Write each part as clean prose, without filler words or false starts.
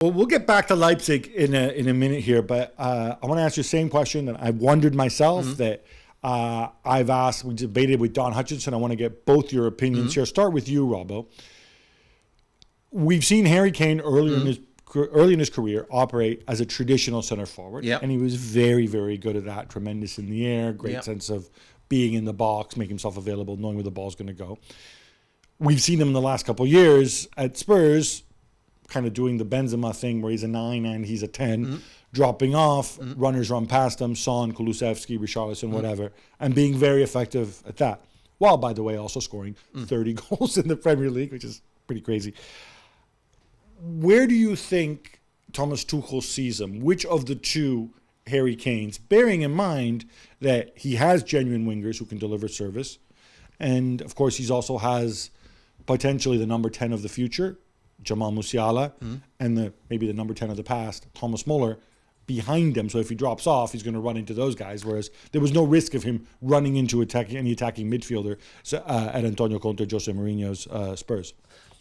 Well, we'll get back to Leipzig in a minute here, but I want to ask you the same question that I've wondered myself, that I've asked, we debated with Don Hutchinson. I want to get both your opinions here. Start with you, Robbo. We've seen Harry Kane early in his career operate as a traditional center forward, and he was very, very good at that. Tremendous in the air, great sense of being in the box, making himself available, knowing where the ball's going to go. We've seen him in the last couple of years at Spurs, kind of doing the Benzema thing where he's a 9 and he's a 10, dropping off, runners run past him, Son, Kulusevski, Richarlison, whatever, and being very effective at that. While, by the way, also scoring 30 goals in the Premier League, which is pretty crazy. Where do you think Thomas Tuchel sees him? Which of the two Harry Kanes, bearing in mind that he has genuine wingers who can deliver service, and of course he also has potentially the number 10 of the future, Jamal Musiala, and maybe the number 10 of the past, Thomas Muller, behind him. So if he drops off, he's going to run into those guys, whereas there was no risk of him running into any attacking midfielder at Antonio Conte, Jose Mourinho's Spurs.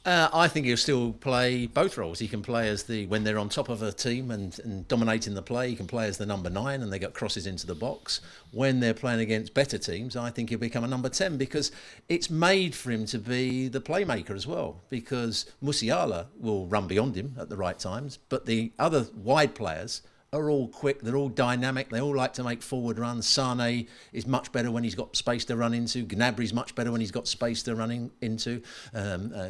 I think he'll still play both roles. He can play as when they're on top of a team and dominating the play. He can play as the number 9 and they got crosses into the box. When they're playing against better teams, I think he'll become a number 10 because it's made for him to be the playmaker as well. Because Musiala will run beyond him at the right times, but the other wide players are all quick, they're all dynamic, they all like to make forward runs. Sane is much better when he's got space to run into. Gnabry's much better when he's got space to run into.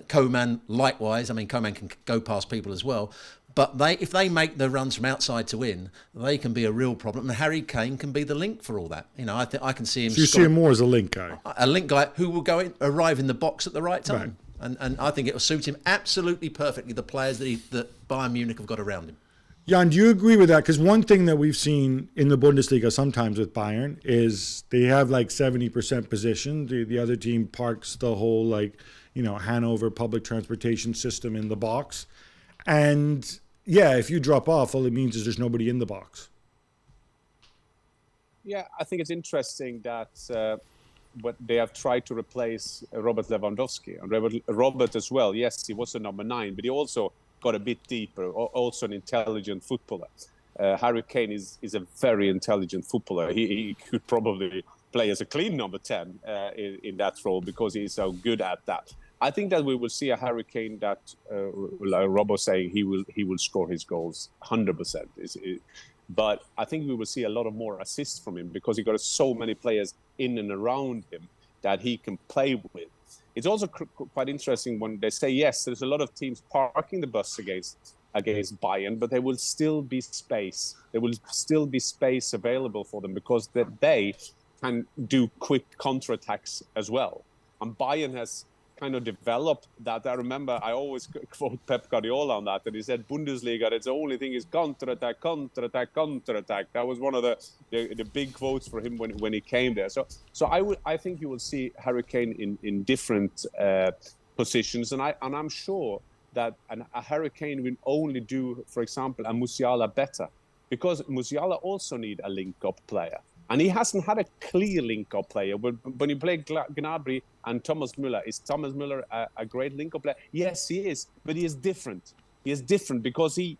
Coman, likewise. I mean, Coman can go past people as well. But if they make the runs from outside to in, they can be a real problem. And Harry Kane can be the link for all that. You know, I can see him. So you see him more as a link guy? A link guy who will arrive in the box at the right time. Right. And I think it will suit him absolutely perfectly, the players that Bayern Munich have got around him. Jan, do you agree with that? Because one thing that we've seen in the Bundesliga sometimes with Bayern is they have like 70% possession. The other team parks the whole Hanover public transportation system in the box. And yeah, if you drop off, all it means is there's nobody in the box. Yeah, I think it's interesting that what they have tried to replace Robert Lewandowski. And Robert as well, yes, he was a number 9, but he also got a bit deeper, also an intelligent footballer. Harry Kane is a very intelligent footballer. He could probably play as a clean number 10 in that role because he's so good at that. I think that we will see a Harry Kane that, like Rob was saying, he will score his goals 100%. But I think we will see a lot of more assists from him because he got so many players in and around him that he can play with. It's also quite interesting when they say, yes, there's a lot of teams parking the bus against Bayern, but there will still be space. There will still be space available for them because they can do quick counterattacks as well. And Bayern has kind of developed that. I remember I always quote Pep Guardiola on that, and he said, Bundesliga, that's the only thing is counterattack, counterattack, counterattack. That was one of the big quotes for him when he came there. So I think you will see Harry Kane in different positions, and I'm sure that a Harry Kane will only do, for example, a Musiala better, because Musiala also need a link-up player. And he hasn't had a clear link-up player. When you play Gnabry and Thomas Müller, is Thomas Müller a great link-up player? Yes, he is, but he is different. He is different because he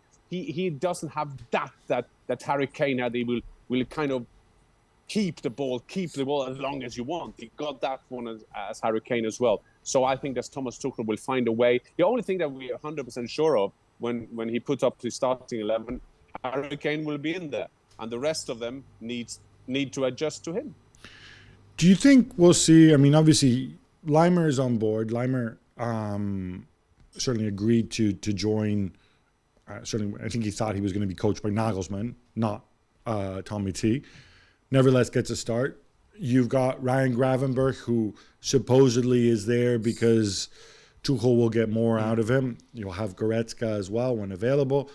doesn't have that Harry Kane had. He will kind of keep the ball as long as you want. He got that one as Harry Kane as well. So I think that Thomas Tuchel will find a way. The only thing that we are 100% sure of when he puts up his starting 11, Harry Kane will be in there, and the rest of them need to adjust to him. Do you think we'll see? I mean, obviously, Leimer is on board. Leimer certainly agreed to join. Certainly, I think he thought he was going to be coached by Nagelsmann, not Tommy T. Nevertheless, gets a start. You've got Ryan Gravenberch, who supposedly is there because Tuchel will get more out of him. You'll have Goretzka as well when available.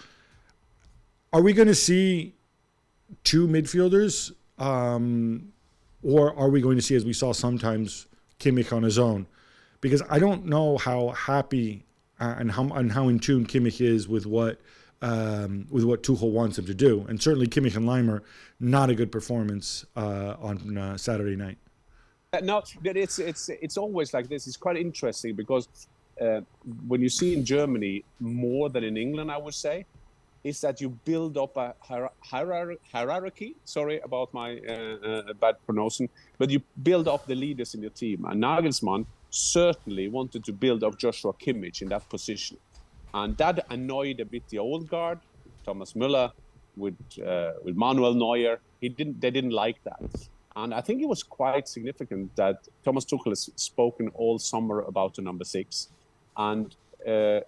Are we going to see two midfielders? Or are we going to see, as we saw sometimes, Kimmich on his own? Because I don't know how happy and how in tune Kimmich is with what Tuchel wants him to do. And certainly Kimmich and Leimer, not a good performance on Saturday night. No, but it's always like this. It's quite interesting because when you see in Germany more than in England, I would say, is that you build up a hierarchy. Sorry about my bad pronunciation, but you build up the leaders in your team. And Nagelsmann certainly wanted to build up Joshua Kimmich in that position, and that annoyed a bit the old guard, Thomas Müller, with Manuel Neuer. They didn't like that, and I think it was quite significant that Thomas Tuchel has spoken all summer about the number 6, and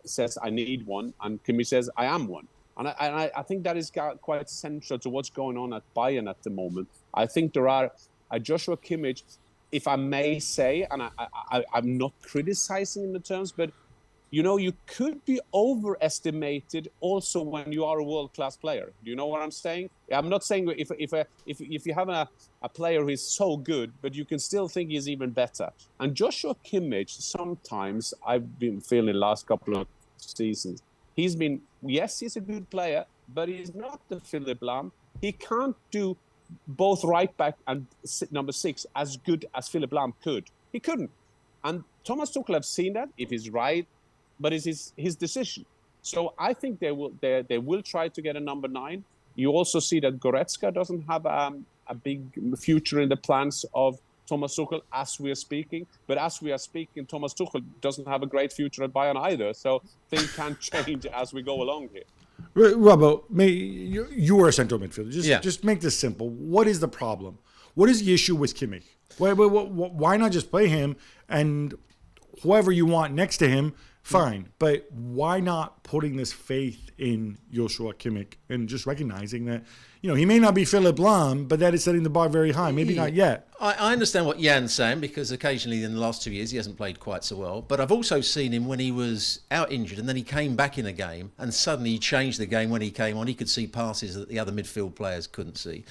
says I need one, and Kimmich says I am one. And I think that is quite central to what's going on at Bayern at the moment. I think there are a Joshua Kimmich, if I may say, and I'm not criticizing in the terms, but you could be overestimated also when you are a world-class player. Do you know what I'm saying? I'm not saying if you have a player who is so good, but you can still think he's even better. And Joshua Kimmich, sometimes I've been feeling the last couple of seasons, he's a good player, but he's not the Philipp Lahm. He can't do both right back and number 6 as good as Philipp Lahm could. He couldn't. And Thomas Tuchel have seen that, if he's right, but it's his decision. So I think they will try to get a number 9. You also see that Goretzka doesn't have a big future in the plans of Thomas Tuchel as we are speaking. But as we are speaking, Thomas Tuchel doesn't have a great future at Bayern either. So things can change as we go along here. Robbo, you are a central midfielder. Just make this simple. What is the problem? What is the issue with Kimmich? Why not just play him, and whoever you want next to him, fine. But why not putting this faith in Joshua Kimmich and just recognizing that, he may not be Philipp Lahm, but that is setting the bar very high. Maybe not yet. I understand what Jan's saying, because occasionally in the last 2 years he hasn't played quite so well. But I've also seen him when he was out injured and then he came back in a game and suddenly he changed the game when he came on. He could see passes that the other midfield players couldn't see.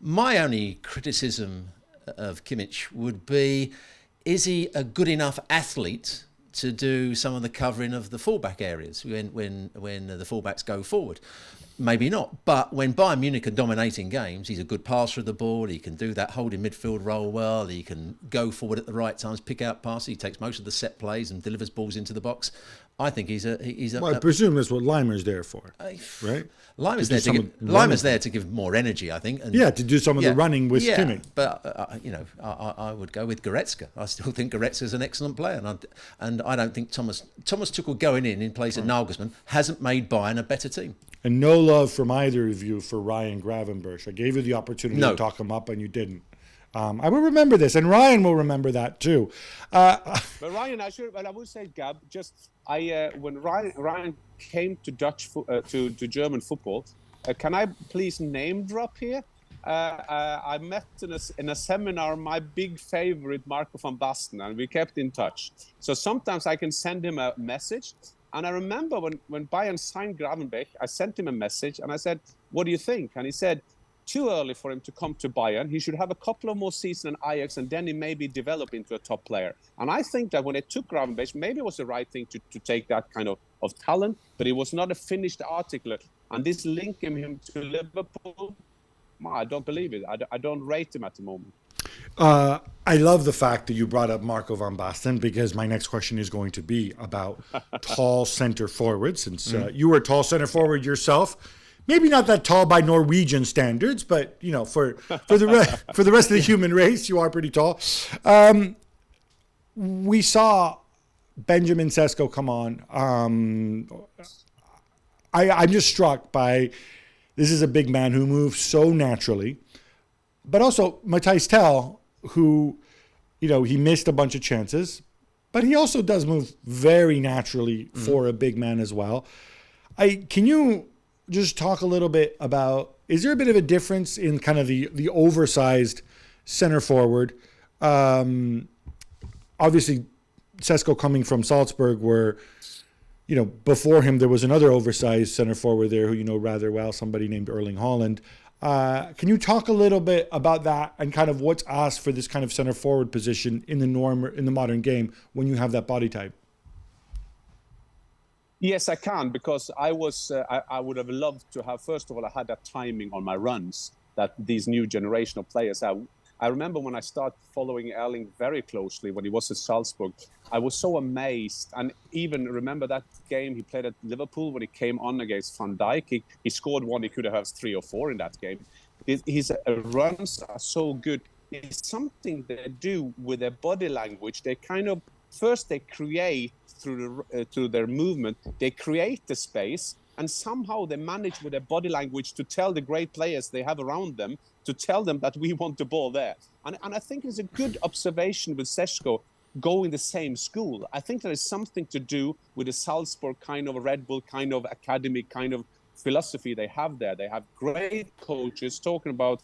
My only criticism of Kimmich would be, is he a good enough athlete to do some of the covering of the fullback areas when the fullbacks go forward? Maybe not. But when Bayern Munich are dominating games, he's a good passer of the ball. He can do that holding midfield role well. He can go forward at the right times, pick out passes. He takes most of the set plays and delivers balls into the box. I think he's a. Well, I presume that's what Leimer's there for, right? Leimer's there to give more energy, I think. And, to do some of the running with Kimmich. But I would go with Goretzka. I still think Goretzka's an excellent player, and I don't think Thomas Tuchel going in place of Nagelsmann hasn't made Bayern a better team. And no love from either of you for Ryan Gravenberch. I gave you the opportunity to talk him up, and you didn't. I will remember this, and Ryan will remember that too. But Ryan, I would say, Gab, when Ryan came to to German football, can I please name drop here? I met in a seminar my big favorite Marco van Basten, and we kept in touch. So sometimes I can send him a message. And I remember when Bayern signed Gravenberch, I sent him a message and I said, what do you think? And he said, too early for him to come to Bayern. He should have a couple of more seasons in Ajax and then he maybe develop into a top player. And I think that when they took Gravenberch, maybe it was the right thing to take that kind of talent, but it was not a finished article. And this linking him to Liverpool, I don't believe it. I don't rate him at the moment. I love the fact that you brought up Marco van Basten, because my next question is going to be about tall center forward, since you were a tall center forward yourself. Maybe not that tall by Norwegian standards, but for the rest of the human race, you are pretty tall. We saw Benjamin Sesko come on. I'm just struck by, this is a big man who moves so naturally. But also Matthijs Tel, who, he missed a bunch of chances, but he also does move very naturally for a big man as well. Can you just talk a little bit about, is there a bit of a difference in kind of the oversized center forward? Obviously, Sesko coming from Salzburg, where, before him there was another oversized center forward there who you know rather well, somebody named Erling Haaland. Can you talk a little bit about that and kind of what's asked for this kind of center forward position in the modern game when you have that body type? Yes, I can, because I would have loved to have, first of all, I had that timing on my runs that these new generational players have. I remember when I started following Erling very closely when he was at Salzburg, I was so amazed. And even remember that game he played at Liverpool when he came on against Van Dijk. He scored one, he could have had 3 or 4 in that game. His runs are so good. It's something they do with their body language. They kind of, first they create through their movement, they create the space, and somehow they manage with their body language to tell the great players they have around them, to tell them that we want the ball there. And I think it's a good observation with Šeško going the same school. I think there is something to do with the Salzburg kind of Red Bull kind of academy kind of philosophy they have there. They have great coaches, talking about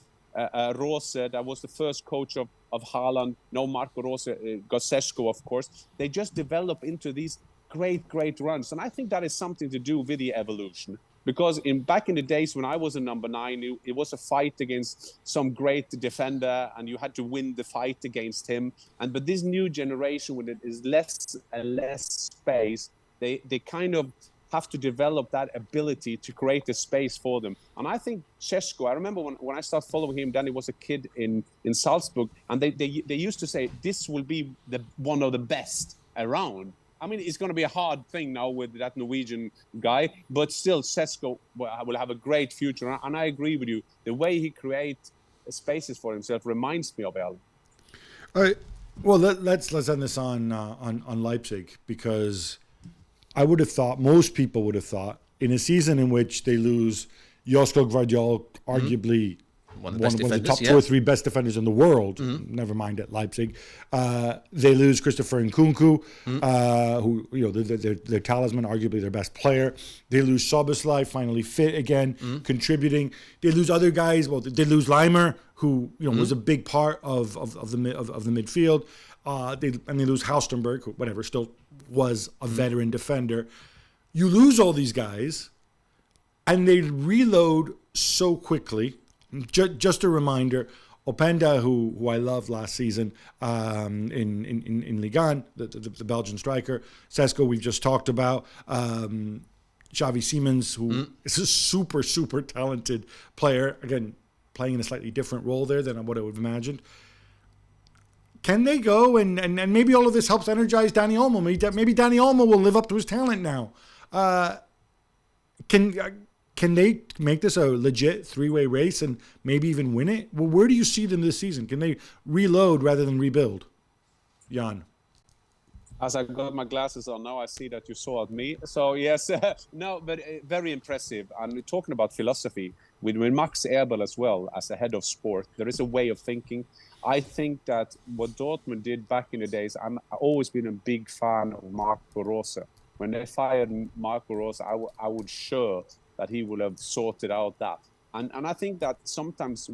Rose, that was the first coach of Haaland. No, Marco Rose, got Šeško, of course. They just develop into these great runs. And I think that is something to do with the evolution. Because back in the days when I was a number 9, it was a fight against some great defender, and you had to win the fight against him. But this new generation, when it is less and less space, they kind of have to develop that ability to create a space for them. And I think Šeško, I remember when I started following him, then he was a kid in Salzburg, and they used to say, this will be one of the best around. I mean, it's going to be a hard thing now with that Norwegian guy, but still, Šeško will have a great future. And I agree with you. The way he creates spaces for himself reminds me of Erling. All right. Well, let's end this on Leipzig, because I would have thought, most people would have thought, in a season in which they lose Josko Gvardiol, arguably one of the top 2 or 3 best defenders in the world, never mind at Leipzig. They lose Christopher Nkunku, who, their talisman, arguably their best player. They lose Szoboszlai, finally fit again, contributing. They lose other guys. Well, they lose Leimer, who was a big part of the midfield. They lose Halstenberg, who, whatever, still was a veteran defender. You lose all these guys, and they reload so quickly. Just a reminder, Openda, who I loved last season in Ligue 1, the Belgian striker. Šeško, we've just talked about. Xavi Simons, who is a super talented player. Again, playing in a slightly different role there than what I would have imagined. Can they go and maybe all of this helps energize Dani Olmo? Maybe Dani Olmo will live up to his talent now. Can they make this a legit 3-way race and maybe even win it? Well, where do you see them this season? Can they reload rather than rebuild? Jan. As I got my glasses on now, I see that you saw at me. So yes, no, but very impressive. And talking about philosophy, with Max Eberl as well as a head of sport, there is a way of thinking. I think that what Dortmund did back in the days, I've always been a big fan of Marco Rose. When they fired Marco Rose, I would sure that he would have sorted out that. And I think that sometimes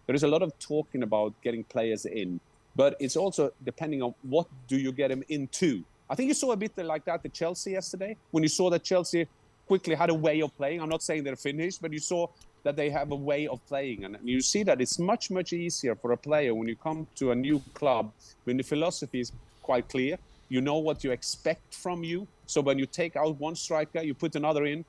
there is a lot of talking about getting players in, but it's also depending on what do you get them into. I think you saw a bit like that at Chelsea yesterday, when you saw that Chelsea quickly had a way of playing. I'm not saying they're finished, but you saw that they have a way of playing. And you see that it's much easier for a player when you come to a new club, when the philosophy is quite clear. You know what you expect from you. So when you take out one striker, you put another in,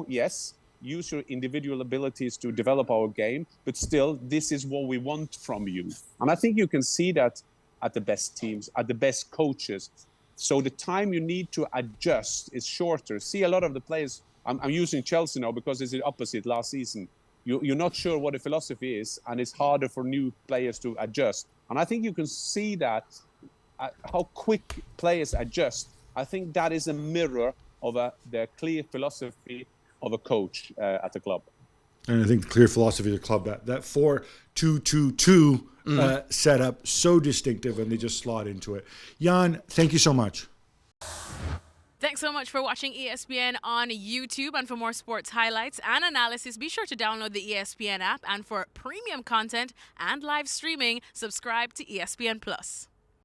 yes, use your individual abilities to develop our game, but still, this is what we want from you. And I think you can see that at the best teams, at the best coaches. So the time you need to adjust is shorter. See, a lot of the players, I'm using Chelsea now because it's the opposite last season. You're not sure what the philosophy is, and it's harder for new players to adjust. And I think you can see that, how quick players adjust. I think that is a mirror of the clear philosophy of a coach at the club. And I think the clear philosophy of the club, that 4-2-2-2 setup, so distinctive, and they just slot into it. Jan, thank you so much. Thanks so much for watching ESPN on YouTube. And for more sports highlights and analysis, be sure to download the ESPN app. And for premium content and live streaming, subscribe to ESPN Plus.